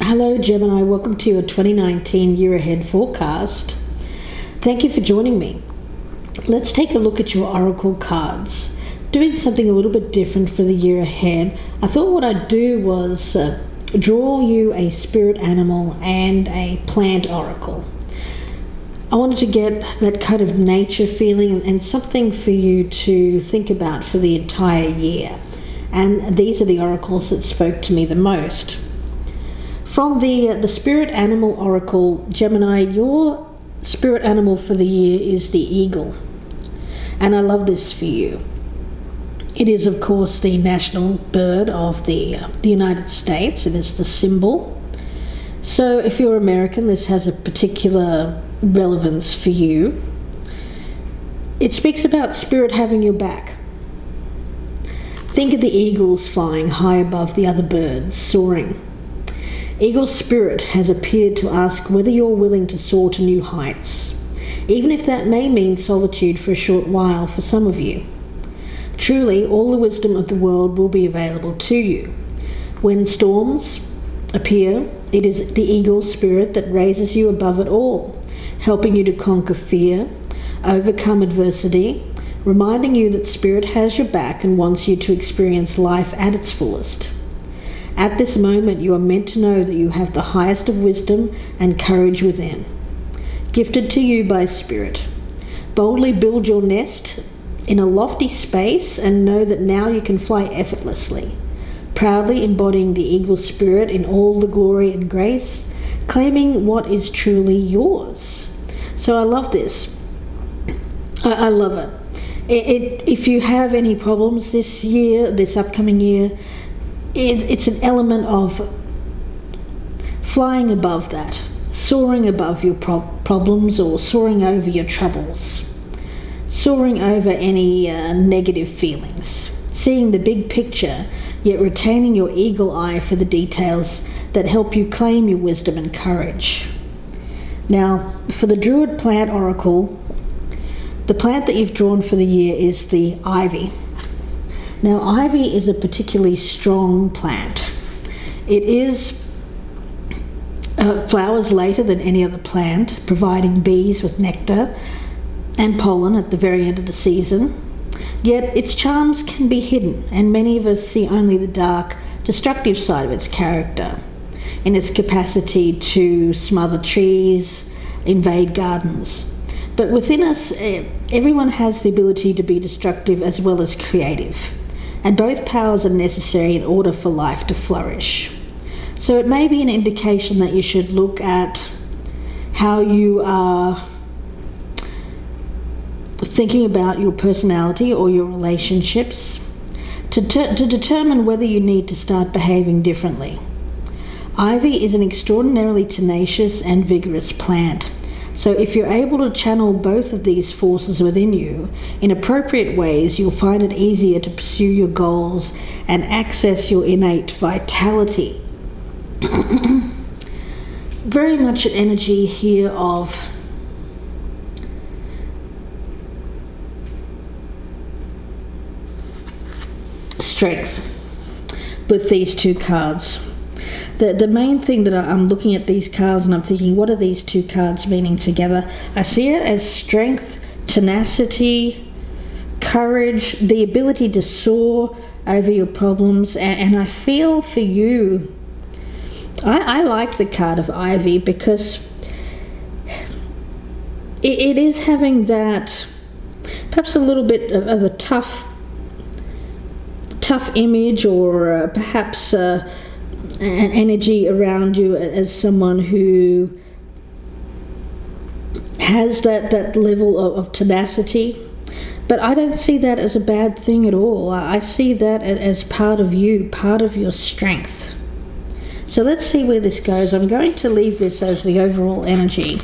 Hello Gemini, welcome to your 2019 year ahead forecast. Thank you for joining me. Let's take a look at your oracle cards. Doing something a little bit different for the year ahead. I thought what I'd do was draw you a spirit animal and a plant oracle. I wanted to get that kind of nature feeling and something for you to think about for the entire year. And these are the oracles that spoke to me the most. From the spirit animal oracle, Gemini, your spirit animal for the year is the eagle. And I love this for you. It is, of course, the national bird of the United States. It is the symbol. So if you're American, this has a particular relevance for you. It speaks about spirit having your back. Think of the eagles flying high above the other birds, soaring. Eagle spirit has appeared to ask whether you're willing to soar to new heights, even if that may mean solitude for a short while for some of you. Truly, all the wisdom of the world will be available to you. When storms appear, it is the eagle spirit that raises you above it all, helping you to conquer fear, overcome adversity, reminding you that spirit has your back and wants you to experience life at its fullest. At this moment, you are meant to know that you have the highest of wisdom and courage within, gifted to you by spirit. Boldly build your nest in a lofty space and know that now you can fly effortlessly, proudly embodying the eagle spirit in all the glory and grace, claiming what is truly yours. So I love this. I love it. If you have any problems this year, this upcoming year, it's an element of flying above that, soaring above your problems or soaring over your troubles, soaring over any negative feelings, seeing the big picture, yet retaining your eagle eye for the details that help you claim your wisdom and courage. Now, for the Druid plant oracle, the plant that you've drawn for the year is the ivy. Now, ivy is a particularly strong plant. It is flowers later than any other plant, providing bees with nectar and pollen at the very end of the season. Yet its charms can be hidden, and many of us see only the dark, destructive side of its character, in its capacity to smother trees, invade gardens. But within us, everyone has the ability to be destructive as well as creative. And both powers are necessary in order for life to flourish. So it may be an indication that you should look at how you are thinking about your personality or your relationships to determine whether you need to start behaving differently. Ivy is an extraordinarily tenacious and vigorous plant. So if you're able to channel both of these forces within you in appropriate ways, you'll find it easier to pursue your goals and access your innate vitality. Very much an energy here of strength with these two cards. The main thing that I'm looking at these cards and I'm thinking, what are these two cards meaning together? I see it as strength, tenacity, courage, the ability to soar over your problems. And I feel for you, I like the card of Ivy because it is having that, perhaps a little bit of a tough image, or perhaps an energy around you as someone who has that level of tenacity. But I don't see that as a bad thing at all. I see that as part of you, part of your strength. So let's see where this goes. I'm going to leave this as the overall energy.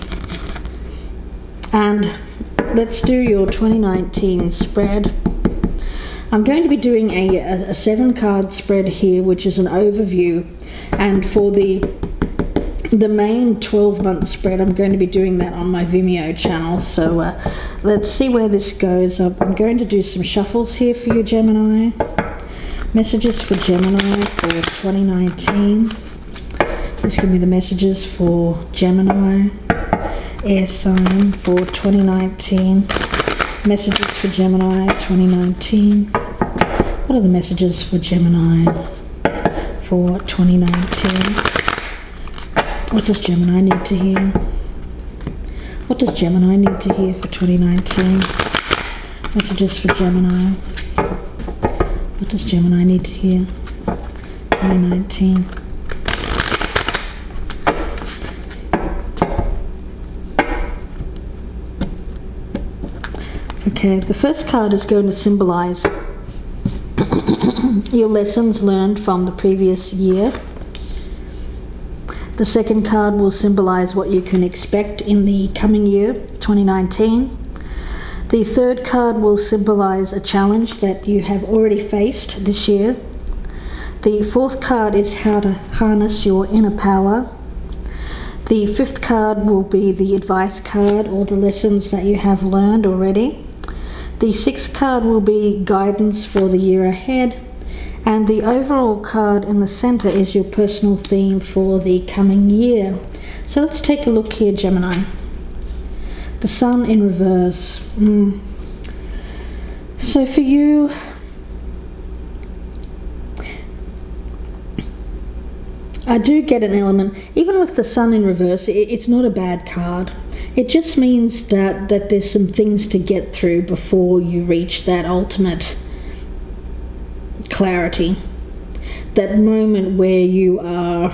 And let's do your 2019 spread. I'm going to be doing a 7-card spread here, which is an overview. And for the main 12-month spread, I'm going to be doing that on my Vimeo channel. So let's see where this goes. I'm going to do some shuffles here for you, Gemini. Messages for Gemini for 2019. Please give me the messages for Gemini, air sign for 2019. Messages for Gemini 2019. What are the messages for Gemini for 2019? What does Gemini need to hear? What does Gemini need to hear for 2019? Messages for Gemini. What does Gemini need to hear? 2019. Okay, the first card is going to symbolize your lessons learned from the previous year. The second card will symbolize what you can expect in the coming year, 2019. The third card will symbolize a challenge that you have already faced this year. The fourth card is how to harness your inner power. The fifth card will be the advice card, or the lessons that you have learned already. The sixth card will be guidance for the year ahead. And the overall card in the center is your personal theme for the coming year. So let's take a look here, Gemini. The Sun in reverse. So for you, I do get an element, even with the Sun in reverse, it's not a bad card. It just means that there's some things to get through before you reach that ultimate clarity. That moment where you are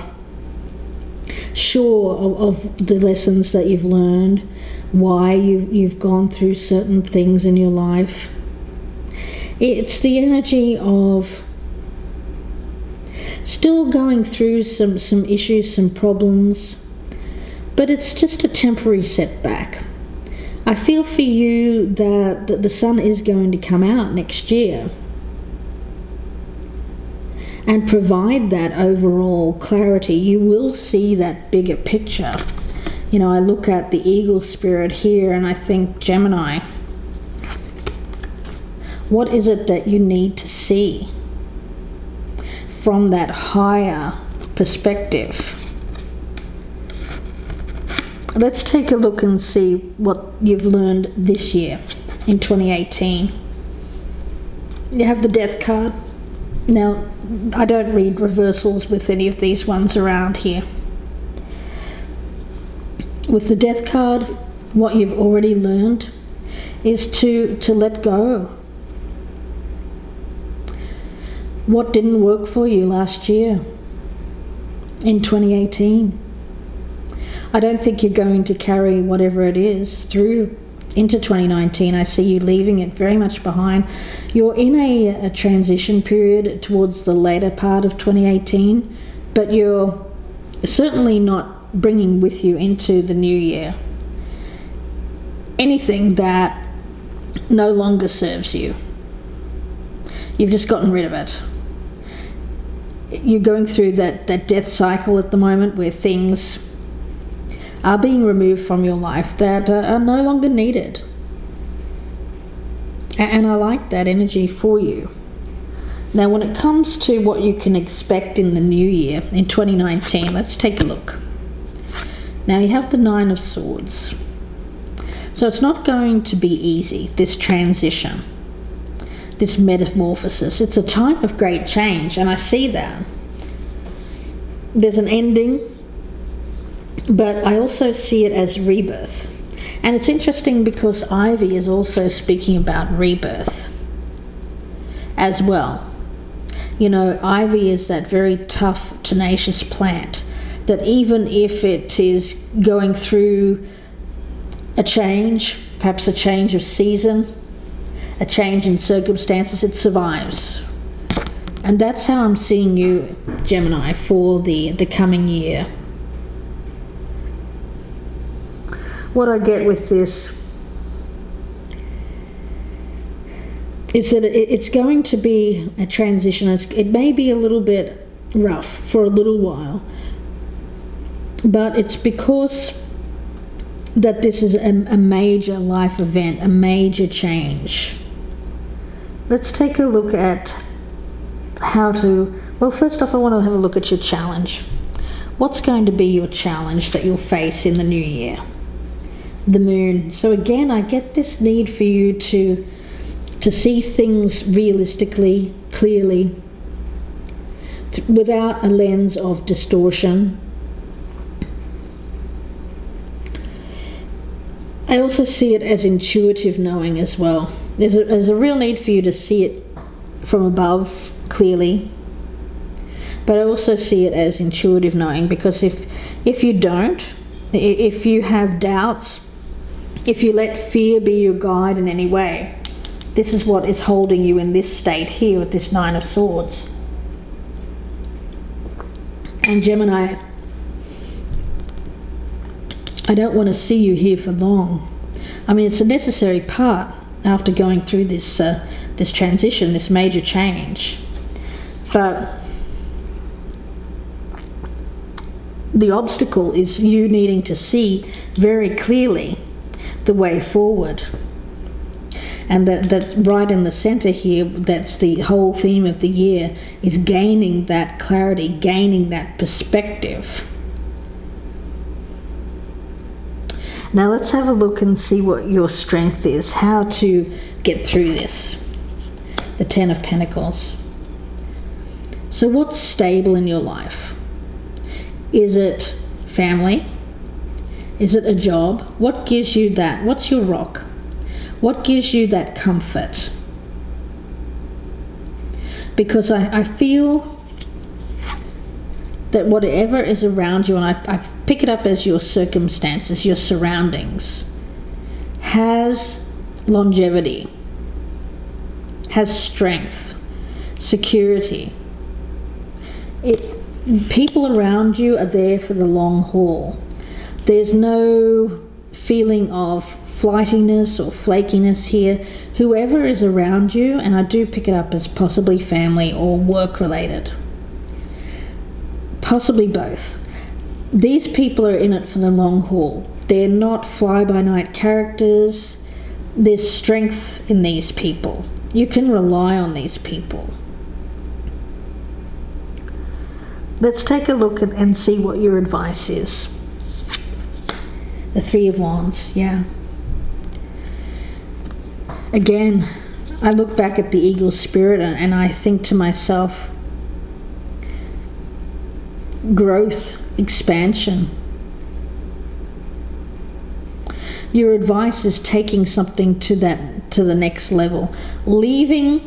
sure of the lessons that you've learned, why you've gone through certain things in your life. It's the energy of still going through some issues, some problems, but it's just a temporary setback. I feel for you that the sun is going to come out next year and provide that overall clarity. You will see that bigger picture. You know, I look at the eagle spirit here and I think, Gemini, what is it that you need to see from that higher perspective? Let's take a look and see what you've learned this year in 2018. You have the Death card. Now, I don't read reversals with any of these ones around here. With the Death card, what you've already learned is to let go. What didn't work for you last year in 2018? I don't think you're going to carry whatever it is through into 2019. I see you leaving it very much behind. You're in a transition period towards the later part of 2018, but you're certainly not bringing with you into the new year anything that no longer serves you. You've just gotten rid of it. You're going through that death cycle at the moment where things are being removed from your life that are no longer needed. And I like that energy for you. Now, when it comes to what you can expect in the new year, in 2019, let's take a look. Now, you have the Nine of Swords. So it's not going to be easy, this transition, this metamorphosis. It's a time of great change, and I see that. There's an ending, but I also see it as rebirth. And it's interesting because Ivy is also speaking about rebirth as well. You know, ivy is that very tough, tenacious plant that even if it is going through a change, perhaps a change of season, a change in circumstances, it survives. And that's how I'm seeing you, Gemini, for the coming year. What I get with this is that it's going to be a transition. It may be a little bit rough for a little while, but it's because that this is a major life event, a major change. Let's take a look at how to, well, first off, I want to have a look at your challenge. What's going to be your challenge that you'll face in the new year? The moon. So again, I get this need for you to see things realistically, clearly, without a lens of distortion. I also see it as intuitive knowing as well. There's a real need for you to see it from above clearly, but I also see it as intuitive knowing, because if you don't, if you have doubts, if you let fear be your guide in any way, this is what is holding you in this state here with this Nine of Swords. And Gemini, I don't want to see you here for long. I mean, it's a necessary part after going through this this transition, this major change. But the obstacle is you needing to see very clearly the way forward. And that right in the center here, that's the whole theme of the year, is gaining that clarity, gaining that perspective. Now let's have a look and see what your strength is, how to get through this. The Ten of Pentacles. So what's stable in your life? Is it family? Is it a job? What gives you that? What's your rock? What gives you that comfort? Because I feel that whatever is around you, and I pick it up as your circumstances, your surroundings, has longevity, has strength, security. People around you are there for the long haul. There's no feeling of flightiness or flakiness here. Whoever is around you, and I do pick it up as possibly family or work related, possibly both. These people are in it for the long haul. They're not fly-by-night characters. There's strength in these people. You can rely on these people. Let's take a look and see what your advice is. The Three of Wands, yeah. Again, I look back at the eagle spirit and I think to myself, growth, expansion. Your advice is taking something to the next level, leaving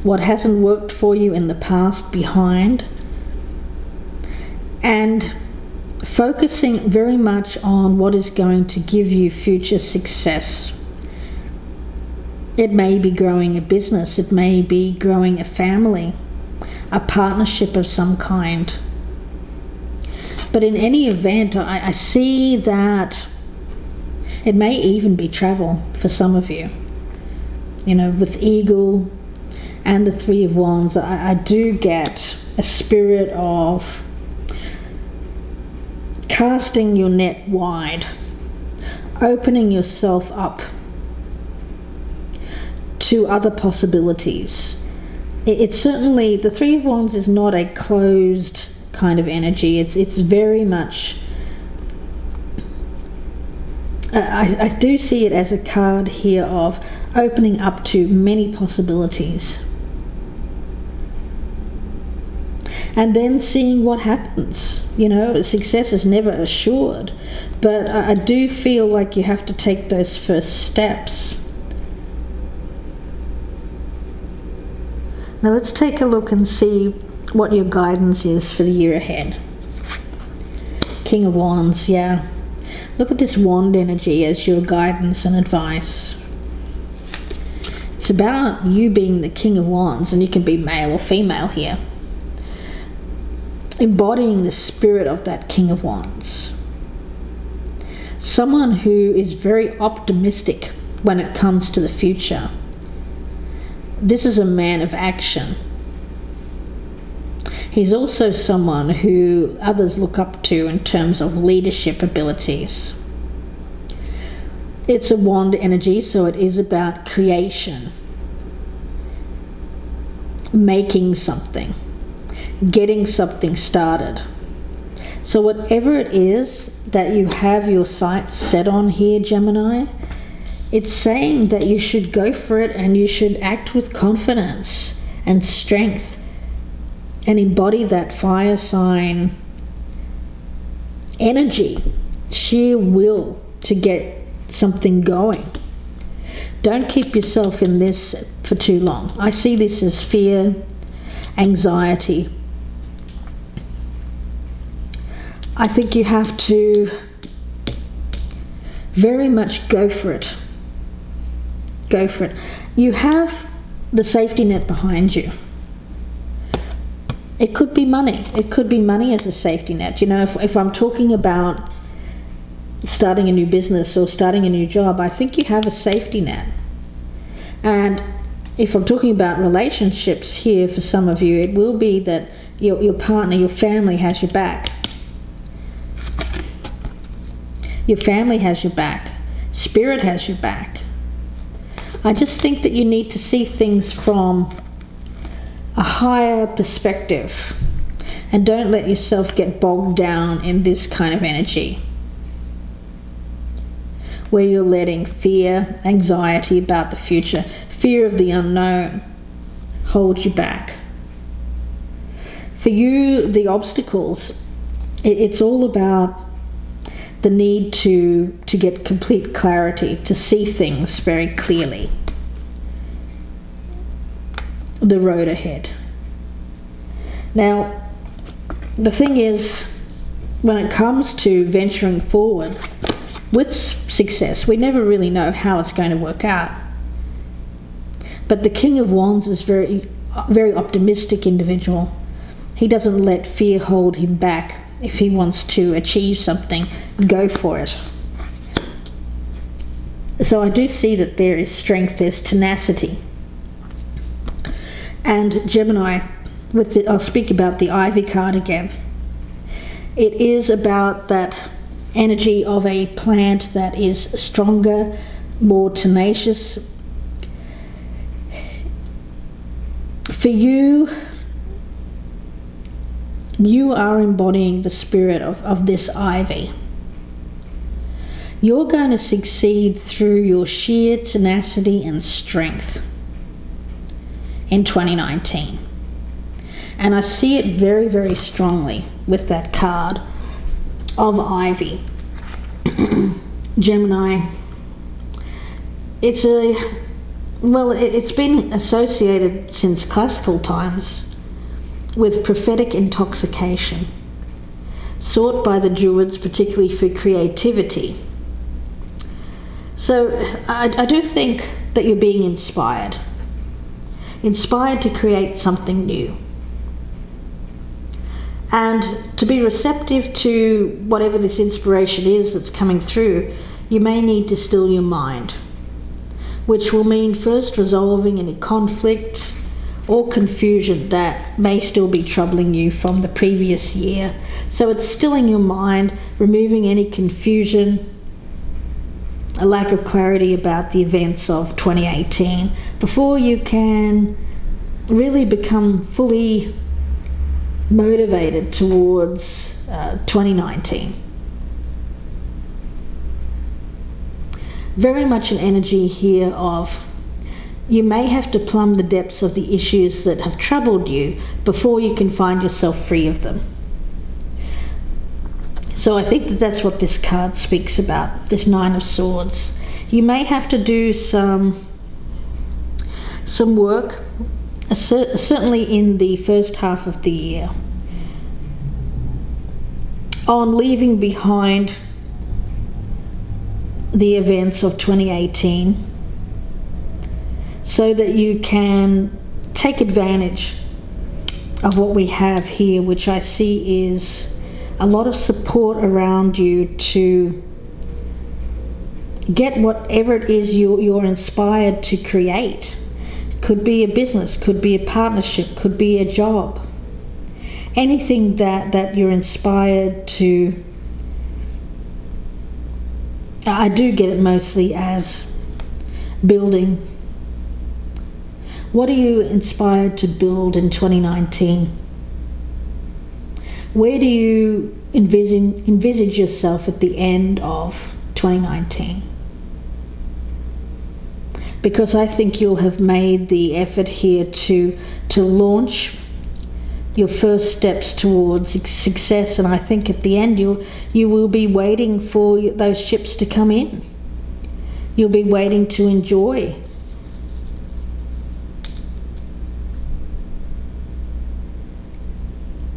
what hasn't worked for you in the past behind, and focusing very much on what is going to give you future success. It may be growing a business, it may be growing a family, a partnership of some kind. But in any event, I see that it may even be travel for some of you. You know, with Eagle and the Three of Wands, I do get a spirit of casting your net wide, opening yourself up to other possibilities. It's certainly, the Three of Wands is not a closed kind of energy. It's very much, I do see it as a card here of opening up to many possibilities. And then seeing what happens. You know, success is never assured, but I do feel like you have to take those first steps. Now let's take a look and see what your guidance is for the year ahead. King of Wands, yeah. Look at this wand energy as your guidance and advice. It's about you being the King of Wands, and you can be male or female here. Embodying the spirit of that King of Wands. Someone who is very optimistic when it comes to the future. This is a man of action. He's also someone who others look up to in terms of leadership abilities. It's a wand energy, so it is about creation. Making something. Getting something started. So whatever it is that you have your sights set on here, Gemini, it's saying that you should go for it and you should act with confidence and strength and embody that fire sign energy, sheer will to get something going. Don't keep yourself in this for too long. I see this as fear, anxiety. I think you have to very much go for it. Go for it. You have the safety net behind you. It could be money. It could be money as a safety net. You know, if I'm talking about starting a new business or starting a new job, I think you have a safety net. And if I'm talking about relationships here for some of you, it will be that your partner, your family has your back. Your family has your back. Spirit has your back. I just think that you need to see things from a higher perspective and don't let yourself get bogged down in this kind of energy where you're letting fear, anxiety about the future, fear of the unknown hold you back. For you, the obstacles, it's all about the need to get complete clarity, to see things very clearly. The road ahead. Now, the thing is, when it comes to venturing forward with success, we never really know how it's going to work out. But the King of Wands is very optimistic individual. He doesn't let fear hold him back. If he wants to achieve something, go for it. So I do see that there is strength, there's tenacity. And Gemini, I'll speak about the Ivy card again. It is about that energy of a plant that is stronger, more tenacious. For you, you are embodying the spirit of this ivy. You're going to succeed through your sheer tenacity and strength in 2019. And I see it very, very strongly with that card of ivy. Gemini, it's been associated since classical times with prophetic intoxication, sought by the Druids, particularly for creativity. So I do think that you're being inspired to create something new. And to be receptive to whatever this inspiration is that's coming through, you may need to still your mind, which will mean first resolving any conflict or confusion that may still be troubling you from the previous year. So it's stilling your mind, removing any confusion, a lack of clarity about the events of 2018 before you can really become fully motivated towards 2019. Very much an energy here of you may have to plumb the depths of the issues that have troubled you before you can find yourself free of them. So I think that that's what this card speaks about, this Nine of Swords. You may have to do some work, certainly in the first half of the year, on leaving behind the events of 2018 so that you can take advantage of what we have here, which I see is a lot of support around you to get whatever it is you're inspired to create. Could be a business, could be a partnership, could be a job. Anything that you're inspired to. I do get it mostly as building. What are you inspired to build in 2019? Where do you envisage yourself at the end of 2019? Because I think you'll have made the effort here to launch your first steps towards success, and I think at the end you will be waiting for those ships to come in. You'll be waiting to enjoy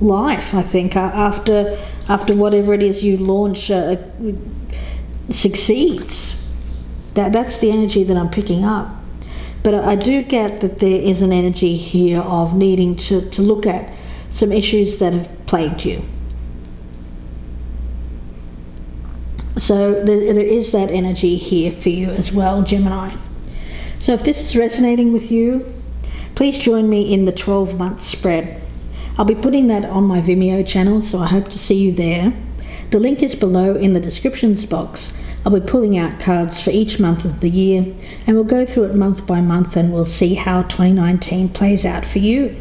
life, I think, after whatever it is you launch succeeds. That's the energy that I'm picking up. But I do get that there is an energy here of needing to look at some issues that have plagued you. So there is that energy here for you as well, Gemini. So if this is resonating with you, please join me in the 12-month spread. I'll be putting that on my Vimeo channel, so I hope to see you there. The link is below in the descriptions box. I'll be pulling out cards for each month of the year, and we'll go through it month by month, and we'll see how 2019 plays out for you.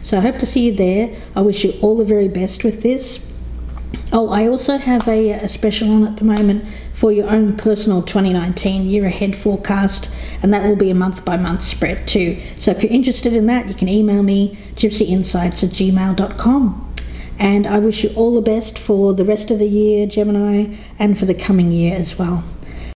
So I hope to see you there. I wish you all the very best with this. Oh, I also have a special on at the moment for your own personal 2019 year ahead forecast, and that will be a month by month spread too. So if you're interested in that, you can email me gypsyinsights@gmail.com. And I wish you all the best for the rest of the year, Gemini, and for the coming year as well.